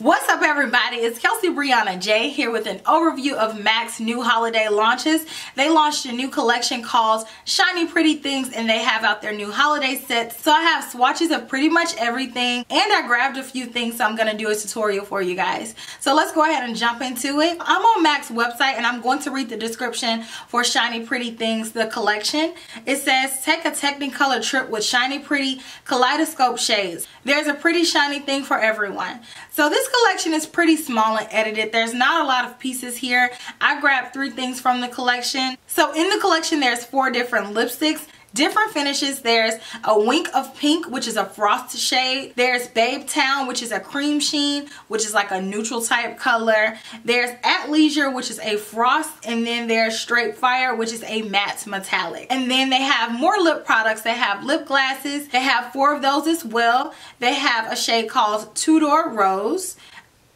What's up everybody, it's Kelsee Briana J here with an overview of MAC's new holiday launches. They launched a new collection called Shiny Pretty Things and they have out their new holiday sets. So I have swatches of pretty much everything and I grabbed a few things, so I'm going to do a tutorial for you guys. So let's go ahead and jump into it. I'm on MAC's website and I'm going to read the description for Shiny Pretty Things, the collection. It says, take a Technicolor trip with shiny pretty kaleidoscope shades. There's a pretty shiny thing for everyone. So this collection is pretty small and edited. There's not a lot of pieces here. I grabbed 3 things from the collection. So in the collection there's 4 different lipsticks, different finishes. There's a Wink of Pink, which is a frost shade. There's Babe Town, which is a cream sheen, which is like a neutral type color. There's At Leisure, which is a frost, and then there's Straight Fire, which is a matte metallic. And then they have more lip products. They have lip glasses. They have 4 of those as well. They have a shade called Two-Door Rose,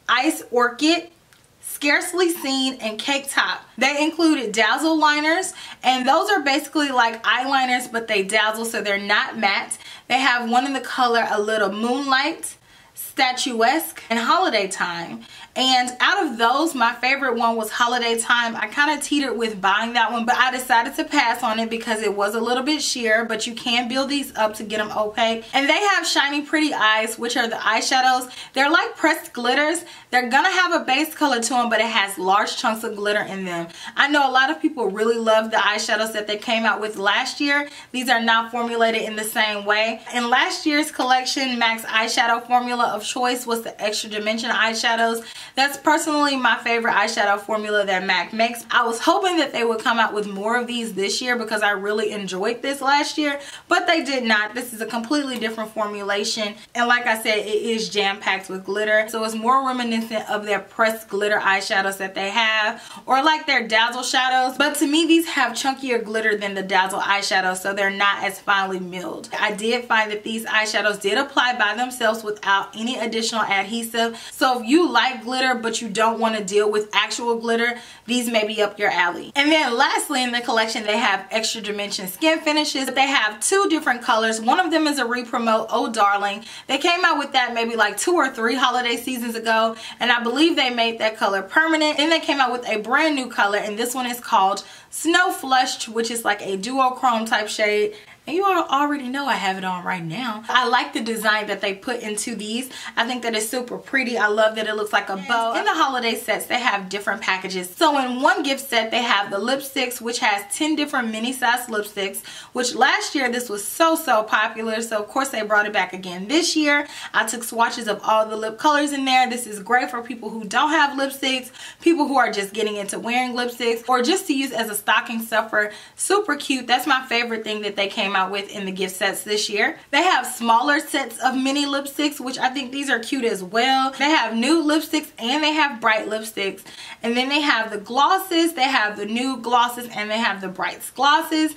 Ice Orchid, Scarcely Seen, and Cake Top. They included dazzle liners, and those are basically like eyeliners, but they dazzle, so they're not matte. They have one in the color A Little Moonlight, Statuesque, and Holiday Time. And out of those, my favorite one was Holiday Time. I kind of teetered with buying that one, but I decided to pass on it because it was a little bit sheer, but you can build these up to get them opaque. And they have Shiny Pretty Eyes, which are the eyeshadows. They're like pressed glitters. They're gonna have a base color to them, but it has large chunks of glitter in them. I know a lot of people really love the eyeshadows that they came out with last year. These are not formulated in the same way. In last year's collection, MAC's eyeshadow formula of choice was the Extra Dimension eyeshadows. That's personally my favorite eyeshadow formula that MAC makes. I was hoping that they would come out with more of these this year because I really enjoyed this last year, but they did not. This is a completely different formulation, and like I said, it is jam-packed with glitter, so it's more reminiscent of their pressed glitter eyeshadows that they have, or like their dazzle shadows. But to me, these have chunkier glitter than the dazzle eyeshadows, so they're not as finely milled. I did find that these eyeshadows did apply by themselves without any additional adhesive, so if you like glitter but you don't want to deal with actual glitter, these may be up your alley. And then lastly in the collection, they have Extra Dimension skin finishes. They have 2 different colors. One of them is a re-promote, Oh Darling. They came out with that maybe like 2 or 3 holiday seasons ago, and I believe they made that color permanent. Then they came out with a brand new color, and this one is called Snow Flushed, which is like a duochrome type shade. And you all already know I have it on right now. I like the design that they put into these. I think that it's super pretty. I love that it looks like a bow. In the holiday sets, they have different packages. So in one gift set, they have the lipsticks, which has 10 different mini-sized lipsticks, which last year this was so popular. So of course they brought it back again this year. I took swatches of all the lip colors in there. This is great for people who don't have lipsticks, people who are just getting into wearing lipsticks, or just to use as a stocking stuffer. Super cute. That's my favorite thing that they came out with in the gift sets this year. They have smaller sets of mini lipsticks, which I think these are cute as well. They have nude lipsticks and they have bright lipsticks. And then they have the glosses, they have the nude glosses, and they have the brights glosses.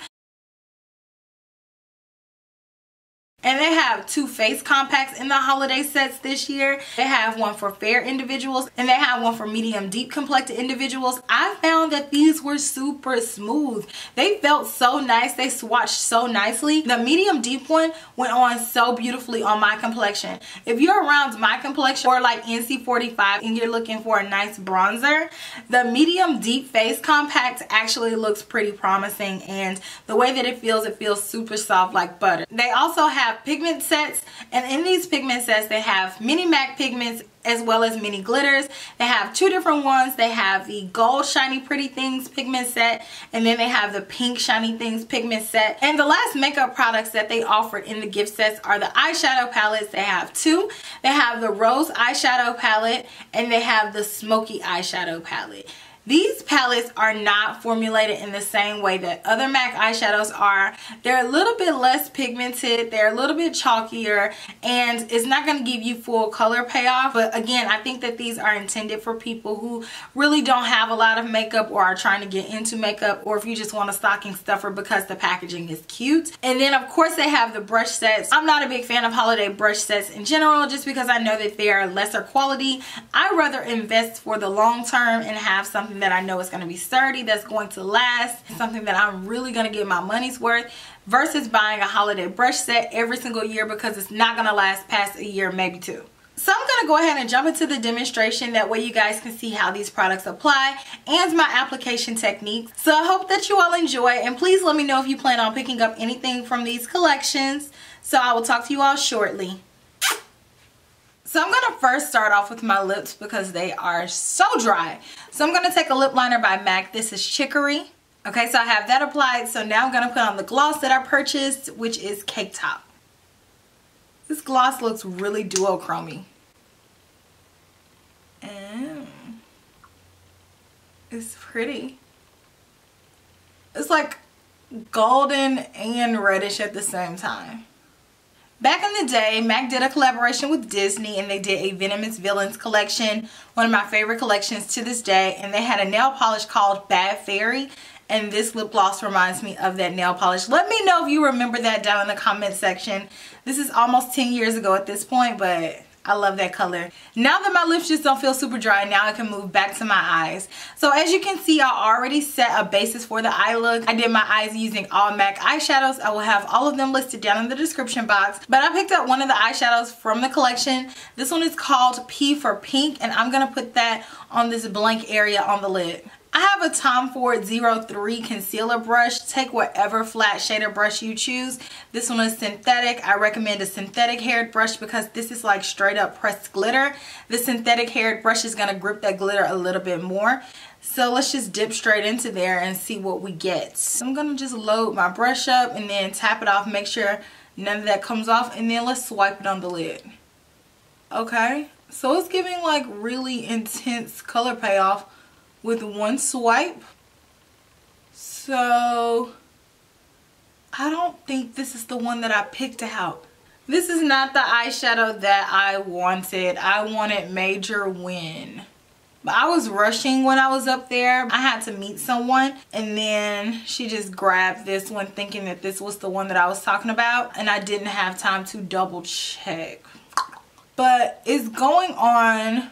And they have 2 face compacts in the holiday sets this year. They have one for fair individuals and they have one for medium deep complected individuals. I found that these were super smooth. They felt so nice. They swatched so nicely. The medium deep one went on so beautifully on my complexion. If you're around my complexion or like NC45 and you're looking for a nice bronzer, the medium deep face compact actually looks pretty promising, and the way that it feels super soft like butter. They also have pigment sets, and in these pigment sets they have mini MAC pigments as well as mini glitters. They have 2 different ones. They have the gold Shiny Pretty Things pigment set, and then they have the pink Shiny Things pigment set. And the last makeup products that they offered in the gift sets are the eyeshadow palettes. They have 2. They have the rose eyeshadow palette and they have the smoky eyeshadow palette. These palettes are not formulated in the same way that other MAC eyeshadows are. They're a little bit less pigmented, they're a little bit chalkier, and it's not going to give you full color payoff. But again, I think that these are intended for people who really don't have a lot of makeup or are trying to get into makeup, or if you just want a stocking stuffer because the packaging is cute. And then of course they have the brush sets. I'm not a big fan of holiday brush sets in general just because I know that they are lesser quality. I'd rather invest for the long term and have something that I know is going to be sturdy, that's going to last, something that I'm really going to get my money's worth, versus buying a holiday brush set every single year because it's not going to last past a year, maybe 2. So I'm going to go ahead and jump into the demonstration. That way you guys can see how these products apply and my application techniques. So I hope that you all enjoy, and please let me know if you plan on picking up anything from these collections. So I will talk to you all shortly. So I'm going to first start off with my lips because they are so dry. So I'm going to take a lip liner by MAC. This is Chicory. Okay, so I have that applied. So now I'm going to put on the gloss that I purchased, which is Cake Top. This gloss looks really duochromy. And it's pretty. It's like golden and reddish at the same time. Back in the day, MAC did a collaboration with Disney and they did a Venomous Villains collection, one of my favorite collections to this day, and they had a nail polish called Bad Fairy, and this lip gloss reminds me of that nail polish. Let me know if you remember that down in the comment section. This is almost 10 years ago at this point, but I love that color. Now that my lips just don't feel super dry, now I can move back to my eyes. So as you can see, I already set a basis for the eye look. I did my eyes using all MAC eyeshadows. I will have all of them listed down in the description box. But I picked up one of the eyeshadows from the collection. This one is called P for Pink, and I'm gonna put that on this blank area on the lid. I have a Tom Ford 03 concealer brush. Take whatever flat shader brush you choose. This one is synthetic. I recommend a synthetic haired brush because this is like straight up pressed glitter. The synthetic haired brush is going to grip that glitter a little bit more. So let's just dip straight into there and see what we get. So I'm going to just load my brush up and then tap it off. Make sure none of that comes off, and then let's swipe it on the lid. Okay, so it's giving like really intense color payoff with one swipe. So I don't think this is the one that I picked out. This is not the eyeshadow that I wanted. I wanted Major Win. But I was rushing when I was up there. I had to meet someone, and then she just grabbed this one thinking that this was the one that I was talking about, and I didn't have time to double check. But it's going on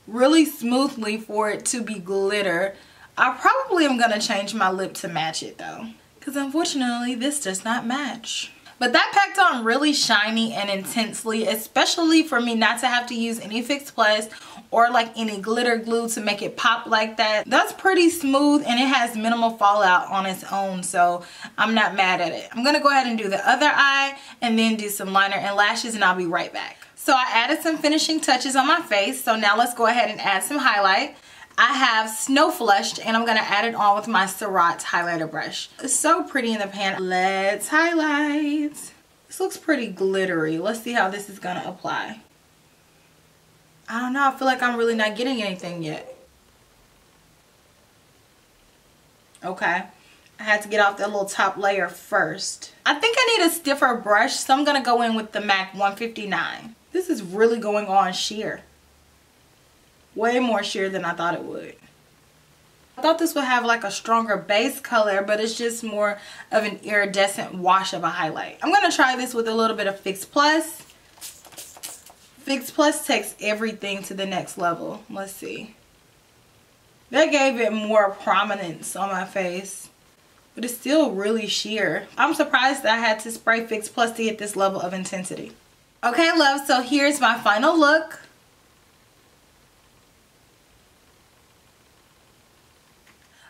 really smoothly for it to be glitter. I probably am gonna change my lip to match it though, because unfortunately this does not match. But that packed on really shiny and intensely, especially for me not to have to use any Fix Plus or like any glitter glue to make it pop like that. That's pretty smooth, and it has minimal fallout on its own, so I'm not mad at it. I'm gonna go ahead and do the other eye and then do some liner and lashes, and I'll be right back. So I added some finishing touches on my face, so now let's go ahead and add some highlight. I have Snow Flushed, and I'm going to add it on with my Tarte highlighter brush. It's so pretty in the pan. Let's highlight. This looks pretty glittery. Let's see how this is going to apply. I don't know. I feel like I'm really not getting anything yet. Okay. I had to get off that little top layer first. I think I need a stiffer brush, so I'm going to go in with the MAC 159. This is really going on sheer. Way more sheer than I thought it would. I thought this would have like a stronger base color, but it's just more of an iridescent wash of a highlight. I'm going to try this with a little bit of Fix Plus. Fix Plus takes everything to the next level. Let's see. That gave it more prominence on my face, but it's still really sheer. I'm surprised that I had to spray Fix Plus to get this level of intensity. Okay, love, so here's my final look.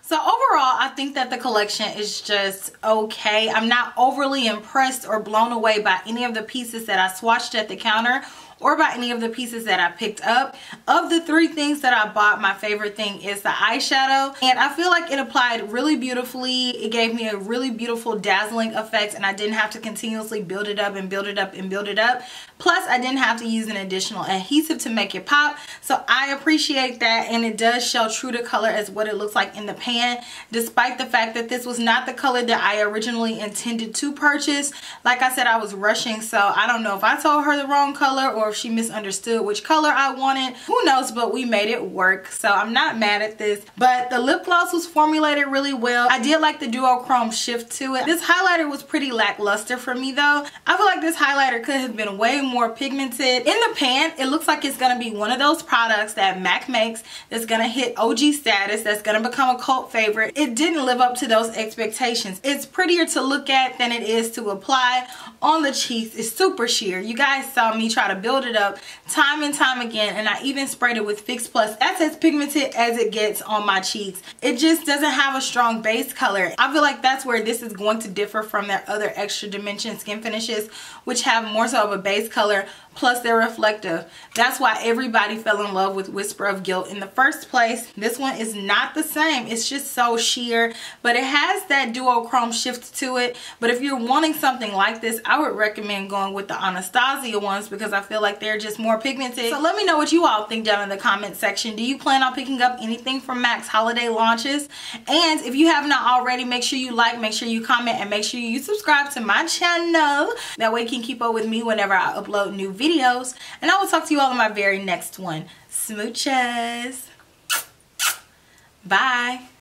So overall, I think that the collection is just okay. I'm not overly impressed or blown away by any of the pieces that I swatched at the counter or by any of the pieces that I picked up. Of the three things that I bought, my favorite thing is the eyeshadow, and I feel like it applied really beautifully. It gave me a really beautiful dazzling effect, and I didn't have to continuously build it up and build it up and build it up. Plus, I didn't have to use an additional adhesive to make it pop, so I appreciate that, and it does show true to color as what it looks like in the pan, despite the fact that this was not the color that I originally intended to purchase. Like I said, I was rushing, so I don't know if I told her the wrong color or if she misunderstood which color I wanted. Who knows, but we made it work, so I'm not mad at this. But the lip gloss was formulated really well. I did like the duochrome shift to it. This highlighter was pretty lackluster for me though. I feel like this highlighter could have been way more pigmented. In the pan, it looks like it's gonna be one of those products that MAC makes that's gonna hit OG status, that's gonna become a cult favorite. It didn't live up to those expectations. It's prettier to look at than it is to apply. On the cheeks, it's super sheer. You guys saw me try to build filled it up time and time again, and I even sprayed it with Fix Plus. That's as pigmented as it gets on my cheeks. It just doesn't have a strong base color. I feel like that's where this is going to differ from their other extra dimension skin finishes, which have more so of a base color, plus they're reflective. That's why everybody fell in love with Whisper of Guilt in the first place. This one is not the same. It's just so sheer, but it has that duochrome shift to it. But if you're wanting something like this, I would recommend going with the Anastasia ones because I feel like they're just more pigmented. So let me know what you all think down in the comment section. Do you plan on picking up anything from MAC's holiday launches? And if you have not already, make sure you like, make sure you comment, and make sure you subscribe to my channel. That way you can keep up with me whenever I upload new videos. And I will talk to you all in my very next one. Smooches. Bye.